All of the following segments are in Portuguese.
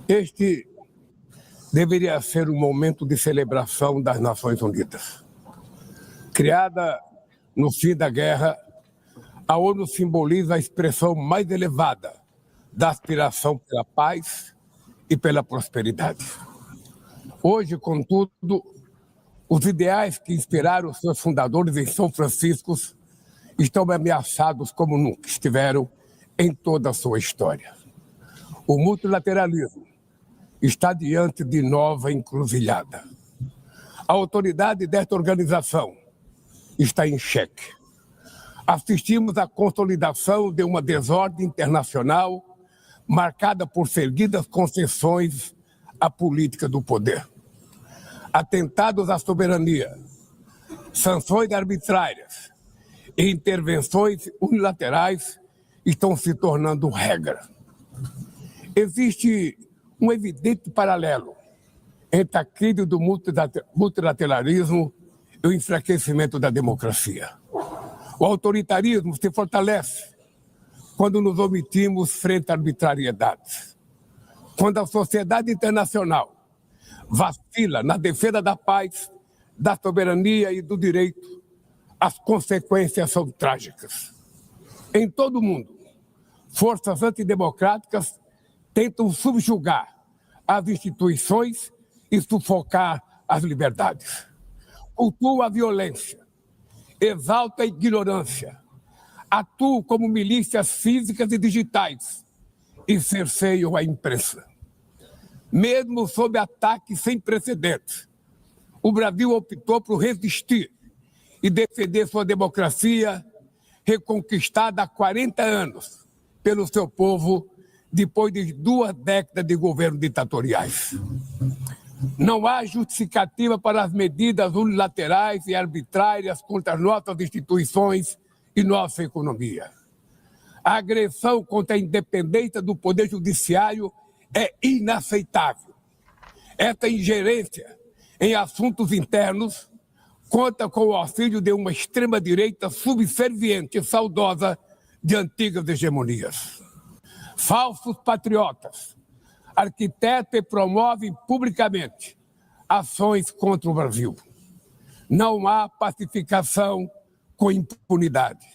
Este deveria ser um momento de celebração das Nações Unidas. Criada no fim da guerra, a ONU simboliza a expressão mais elevada da aspiração pela paz e pela prosperidade. Hoje, contudo, os ideais que inspiraram seus fundadores em São Francisco estão ameaçados como nunca estiveram em toda a sua história. O multilateralismo está diante de nova encruzilhada. A autoridade desta organização está em xeque. Assistimos à consolidação de uma desordem internacional marcada por seguidas concessões à política do poder. Atentados à soberania, sanções arbitrárias e intervenções unilaterais estão se tornando regra. Existe um evidente paralelo entre a crise do multilateralismo e o enfraquecimento da democracia. O autoritarismo se fortalece quando nos omitimos frente a arbitrariedades. Quando a sociedade internacional vacila na defesa da paz, da soberania e do direito, as consequências são trágicas. Em todo o mundo, forças antidemocráticas tentam subjugar as instituições e sufocar as liberdades. Cultuam a violência, exalta a ignorância, atuam como milícias físicas e digitais e cerceiam a imprensa. Mesmo sob ataques sem precedentes, o Brasil optou por resistir e defender sua democracia, reconquistada há 40 anos pelo seu povo, depois de 2 décadas de governo ditatoriais. Não há justificativa para as medidas unilaterais e arbitrárias contra as nossas instituições e nossa economia. A agressão contra a independência do Poder Judiciário é inaceitável. Essa ingerência em assuntos internos conta com o auxílio de uma extrema-direita subserviente e saudosa de antigas hegemonias. Falsos patriotas arquitetam e promovem publicamente ações contra o Brasil. Não há pacificação com impunidade.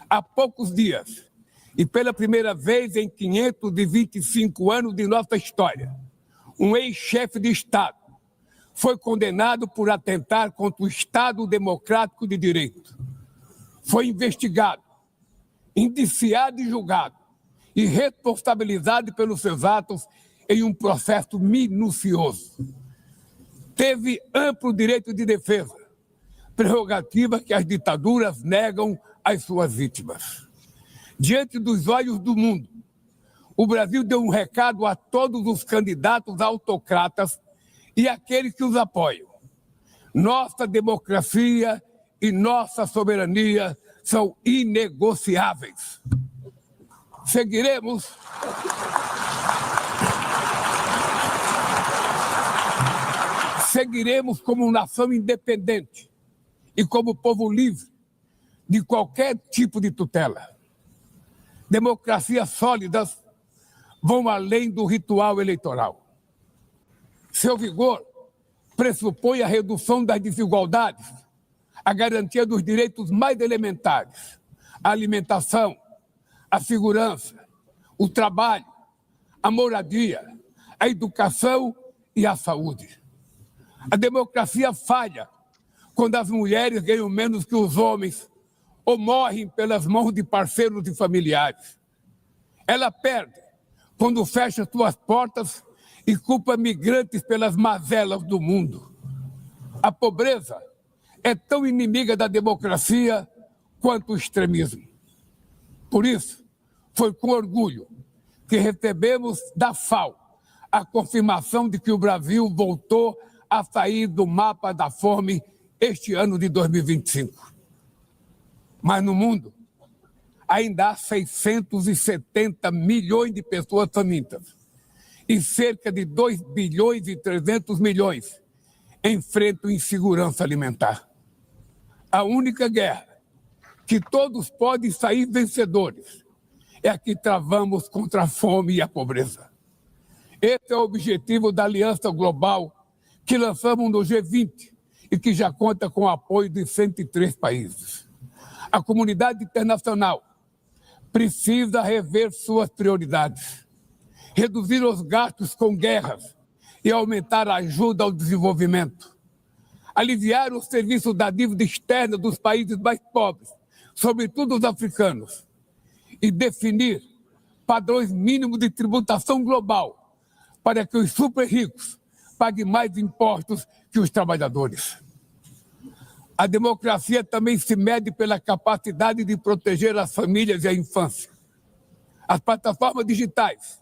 Há poucos dias, e pela primeira vez em 525 anos de nossa história, um ex-chefe de Estado foi condenado por atentar contra o Estado Democrático de Direito. Foi investigado, indiciado e julgado, e responsabilizado pelos seus atos em um processo minucioso. Teve amplo direito de defesa, prerrogativa que as ditaduras negam às suas vítimas. Diante dos olhos do mundo, o Brasil deu um recado a todos os candidatos autocratas e àqueles que os apoiam. Nossa democracia e nossa soberania são inegociáveis. Seguiremos como nação independente e como povo livre de qualquer tipo de tutela. Democracias sólidas vão além do ritual eleitoral. Seu vigor pressupõe a redução das desigualdades, a garantia dos direitos mais elementares, a alimentação, a segurança, o trabalho, a moradia, a educação e a saúde. A democracia falha quando as mulheres ganham menos que os homens ou morrem pelas mãos de parceiros e familiares. Ela perde quando fecha suas portas e culpa migrantes pelas mazelas do mundo. A pobreza é tão inimiga da democracia quanto o extremismo. Por isso, foi com orgulho que recebemos da FAO a confirmação de que o Brasil voltou a sair do mapa da fome este ano de 2025. Mas no mundo, ainda há 670 milhões de pessoas famintas e cerca de 2 bilhões e 300 milhões enfrentam insegurança alimentar. A única guerra que todos podem sair vencedores é a que travamos contra a fome e a pobreza. Esse é o objetivo da Aliança Global que lançamos no G20 e que já conta com o apoio de 103 países. A comunidade internacional precisa rever suas prioridades, reduzir os gastos com guerras e aumentar a ajuda ao desenvolvimento, aliviar o serviço da dívida externa dos países mais pobres, sobretudo os africanos, e definir padrões mínimos de tributação global para que os super ricos paguem mais impostos que os trabalhadores. A democracia também se mede pela capacidade de proteger as famílias e a infância. As plataformas digitais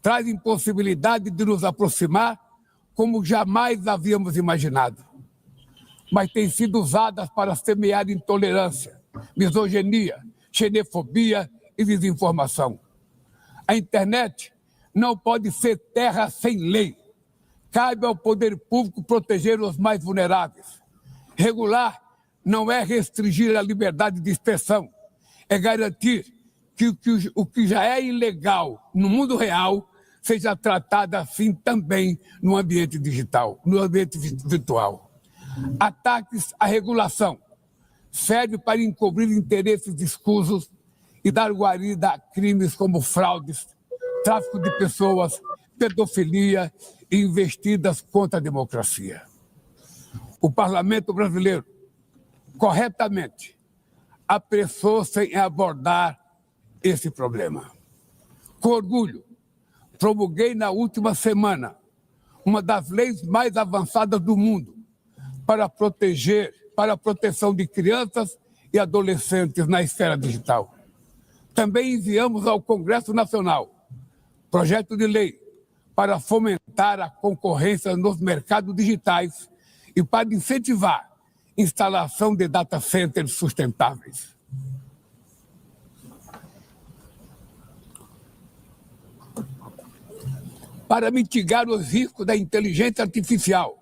trazem possibilidade de nos aproximar como jamais havíamos imaginado, mas têm sido usadas para semear intolerância, misoginia, xenofobia e desinformação. A internet não pode ser terra sem lei. Cabe ao poder público proteger os mais vulneráveis. Regular não é restringir a liberdade de expressão, é garantir que o que já é ilegal no mundo real seja tratado assim também no ambiente digital, no ambiente virtual. Ataques à regulação servem para encobrir interesses escusos e dar guarida a crimes como fraudes, tráfico de pessoas, pedofilia e investidas contra a democracia. O parlamento brasileiro, corretamente, apressou-se em abordar esse problema. Com orgulho, promulguei na última semana uma das leis mais avançadas do mundo para a proteção de crianças e adolescentes na esfera digital. Também enviamos ao Congresso Nacional projeto de lei para fomentar a concorrência nos mercados digitais e para incentivar a instalação de data centers sustentáveis. Para mitigar os riscos da inteligência artificial,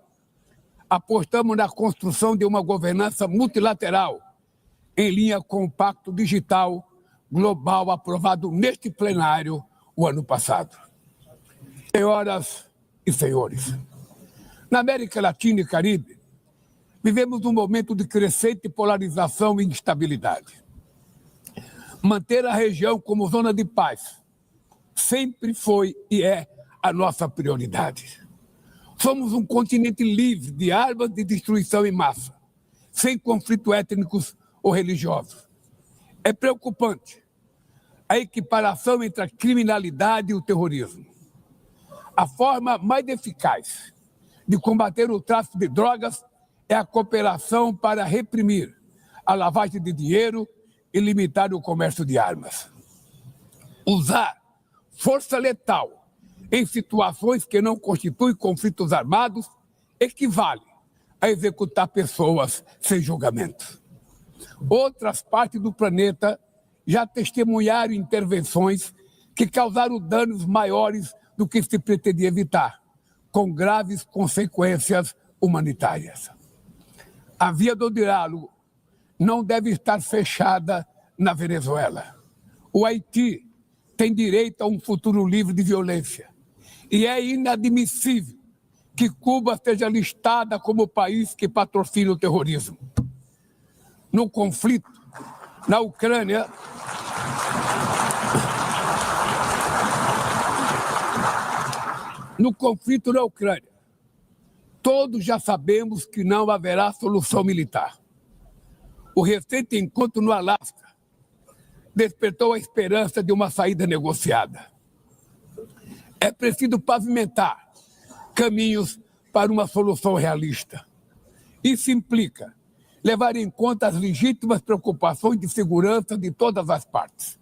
apostamos na construção de uma governança multilateral em linha com o Pacto Digital Global aprovado neste plenário o ano passado. Senhoras e senhores, na América Latina e Caribe, vivemos um momento de crescente polarização e instabilidade. Manter a região como zona de paz sempre foi e é a nossa prioridade. Somos um continente livre de armas de destruição em massa, sem conflitos étnicos ou religiosos. É preocupante a equiparação entre a criminalidade e o terrorismo. A forma mais eficaz de combater o tráfico de drogas é a cooperação para reprimir a lavagem de dinheiro e limitar o comércio de armas. Usar força letal em situações que não constituem conflitos armados equivale a executar pessoas sem julgamento. Outras partes do planeta já testemunharam intervenções que causaram danos maiores do que se pretendia evitar, com graves consequências humanitárias. A via do diálogo não deve estar fechada na Venezuela. O Haiti tem direito a um futuro livre de violência e é inadmissível que Cuba seja listada como o país que patrocina o terrorismo. No conflito na Ucrânia, todos já sabemos que não haverá solução militar. O recente encontro no Alasca despertou a esperança de uma saída negociada. É preciso pavimentar caminhos para uma solução realista. Isso implica levar em conta as legítimas preocupações de segurança de todas as partes.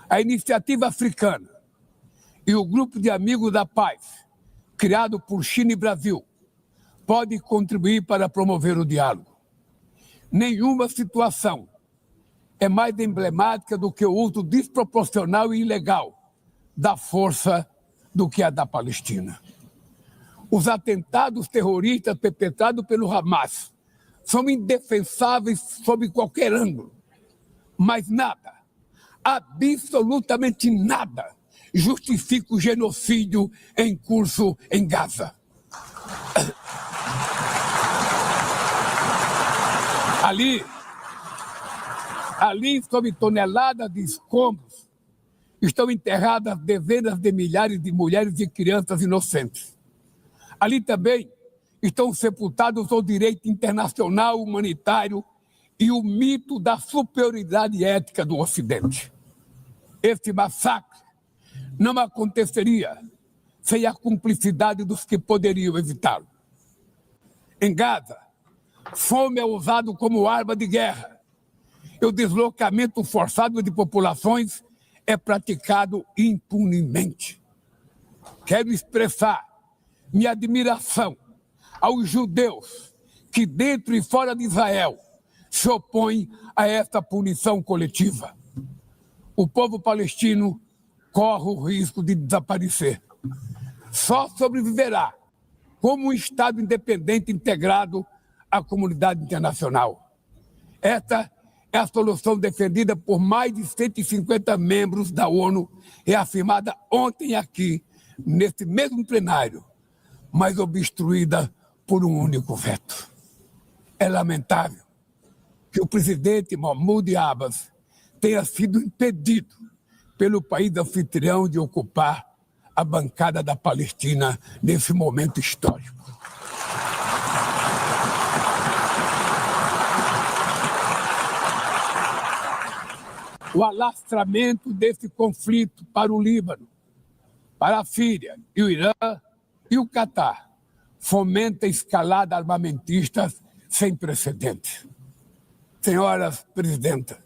A Iniciativa Africana e o Grupo de Amigos da Paz, criado por China e Brasil, podem contribuir para promover o diálogo. Nenhuma situação é mais emblemática do que o uso desproporcional e ilegal da força do que a da Palestina. Os atentados terroristas perpetrados pelo Hamas são indefensáveis sob qualquer ângulo, mas nada, absolutamente nada, justifica o genocídio em curso em Gaza. Ali, sob toneladas de escombros, estão enterradas dezenas de milhares de mulheres e crianças inocentes. Ali também estão sepultados o direito internacional humanitário e o mito da superioridade ética do Ocidente. Esse massacre não aconteceria sem a cumplicidade dos que poderiam evitá-lo. Em Gaza, fome é usado como arma de guerra e o deslocamento forçado de populações é praticado impunemente. Quero expressar minha admiração aos judeus que, dentro e fora de Israel, se opõem a esta punição coletiva. O povo palestino corre o risco de desaparecer. Só sobreviverá como um Estado independente integrado à comunidade internacional. Esta é a solução defendida por mais de 150 membros da ONU, reafirmada ontem aqui, nesse mesmo plenário, mas obstruída por um único veto. É lamentável que o presidente Mahmoud Abbas tenha sido impedido pelo país anfitrião de ocupar a bancada da Palestina nesse momento histórico. O alastramento desse conflito para o Líbano, para a Síria e o Irã e o Catar fomenta a escalada armamentista sem precedentes. Senhoras presidentas,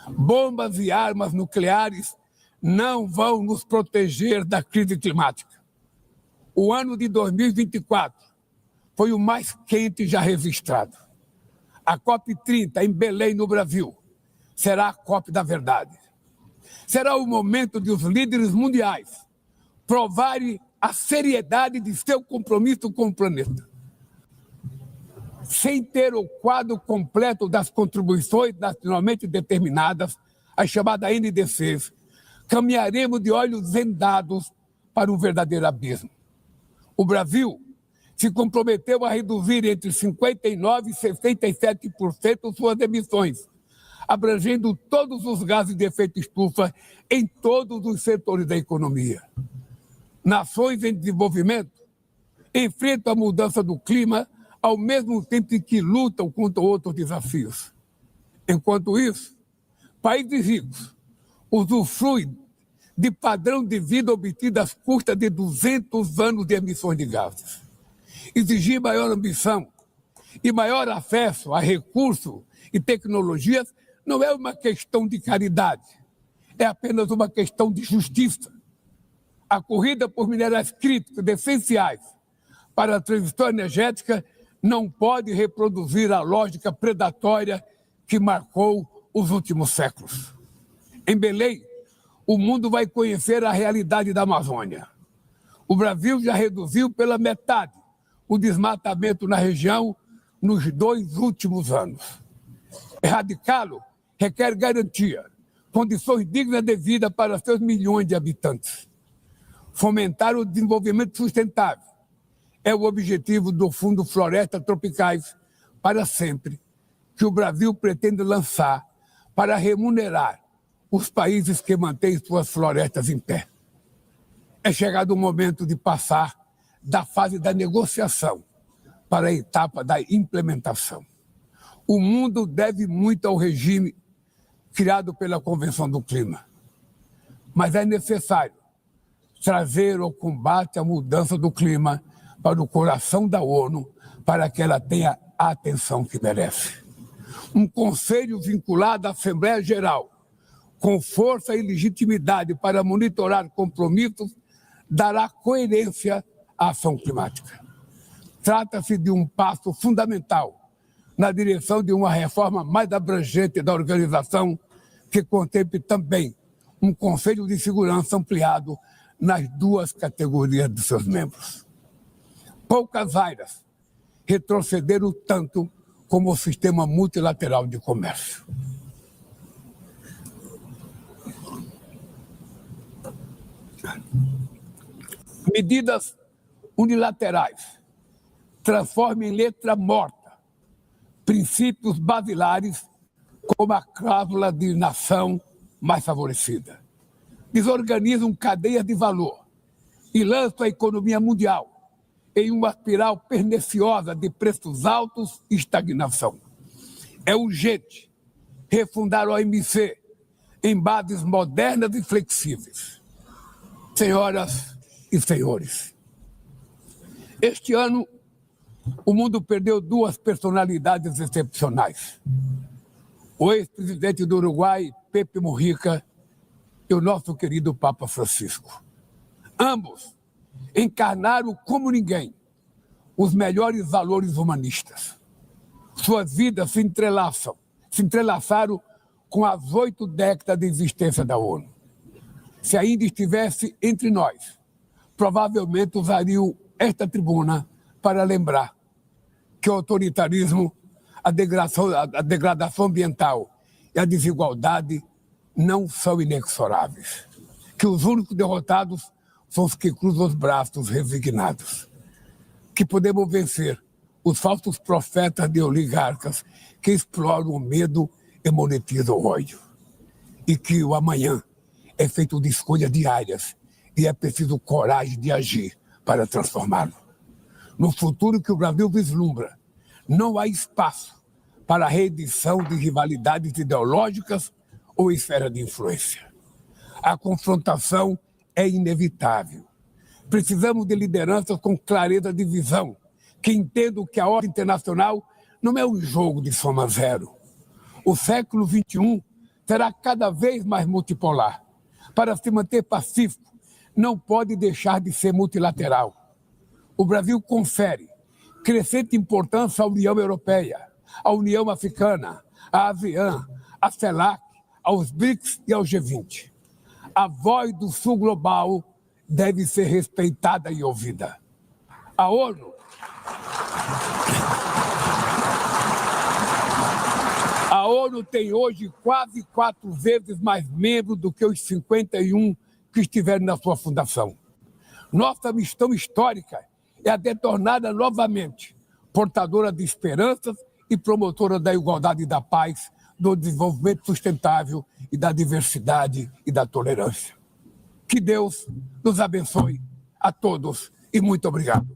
bombas e armas nucleares não vão nos proteger da crise climática. O ano de 2024 foi o mais quente já registrado. A COP30 em Belém, no Brasil, será a COP da verdade. Será o momento de os líderes mundiais provarem a seriedade de seu compromisso com o planeta. Sem ter o quadro completo das contribuições nacionalmente determinadas, as chamadas NDCs, caminharemos de olhos vendados para um verdadeiro abismo. O Brasil se comprometeu a reduzir entre 59% e 67% suas emissões, abrangendo todos os gases de efeito estufa em todos os setores da economia. Nações em desenvolvimento enfrentam a mudança do clima ao mesmo tempo que lutam contra outros desafios. Enquanto isso, países ricos usufruem de padrão de vida obtido às custas de 200 anos de emissões de gases. Exigir maior ambição e maior acesso a recursos e tecnologias não é uma questão de caridade, é apenas uma questão de justiça. A corrida por minerais críticos essenciais para a transição energética não pode reproduzir a lógica predatória que marcou os últimos séculos. Em Belém, o mundo vai conhecer a realidade da Amazônia. O Brasil já reduziu pela metade o desmatamento na região nos 2 últimos anos. Erradicá-lo requer garantia, condições dignas de vida para seus milhões de habitantes. Fomentar o desenvolvimento sustentável é o objetivo do Fundo Florestas Tropicais para Sempre, que o Brasil pretende lançar para remunerar os países que mantêm suas florestas em pé. É chegado o momento de passar da fase da negociação para a etapa da implementação. O mundo deve muito ao regime criado pela Convenção do Clima, mas é necessário trazer o combate à mudança do clima para o coração da ONU, para que ela tenha a atenção que merece. Um conselho vinculado à Assembleia Geral, com força e legitimidade para monitorar compromissos, dará coerência à ação climática. Trata-se de um passo fundamental na direção de uma reforma mais abrangente da organização, que contemple também um Conselho de Segurança ampliado nas 2 categorias de seus membros. Poucas áreas retrocederam tanto como o sistema multilateral de comércio. Medidas unilaterais transformam em letra morta princípios basilares como a cláusula de nação mais favorecida. Desorganizam cadeias de valor e lançam a economia mundial em uma espiral perniciosa de preços altos e estagnação. É urgente refundar a OMC em bases modernas e flexíveis. Senhoras e senhores, este ano o mundo perdeu duas personalidades excepcionais. O ex-presidente do Uruguai, Pepe Mujica, e o nosso querido Papa Francisco. Ambos encarnaram como ninguém os melhores valores humanistas. Suas vidas se entrelaçaram com as 8 décadas de existência da ONU. Se ainda estivesse entre nós, provavelmente usariam esta tribuna para lembrar que o autoritarismo, a degradação ambiental e a desigualdade não são inexoráveis, que os únicos derrotados são os que cruzam os braços resignados, que podemos vencer os falsos profetas de oligarcas que exploram o medo e monetizam o ódio, e que o amanhã é feito de escolhas diárias e é preciso coragem de agir para transformá-lo. No futuro que o Brasil vislumbra, não há espaço para a reedição de rivalidades ideológicas ou esfera de influência. A confrontação é inevitável. Precisamos de lideranças com clareza de visão, que entendam que a ordem internacional não é um jogo de soma zero. O século XXI será cada vez mais multipolar. Para se manter pacífico, não pode deixar de ser multilateral. O Brasil confere crescente importância à União Europeia, à União Africana, à ASEAN, à CELAC, aos BRICS e ao G20. A voz do Sul global deve ser respeitada e ouvida. A ONU tem hoje quase 4 vezes mais membros do que os 51 que estiveram na sua fundação. Nossa missão histórica é a de torná-la novamente portadora de esperanças e promotora da igualdade e da paz, do desenvolvimento sustentável e da diversidade e da tolerância. Que Deus nos abençoe a todos e muito obrigado.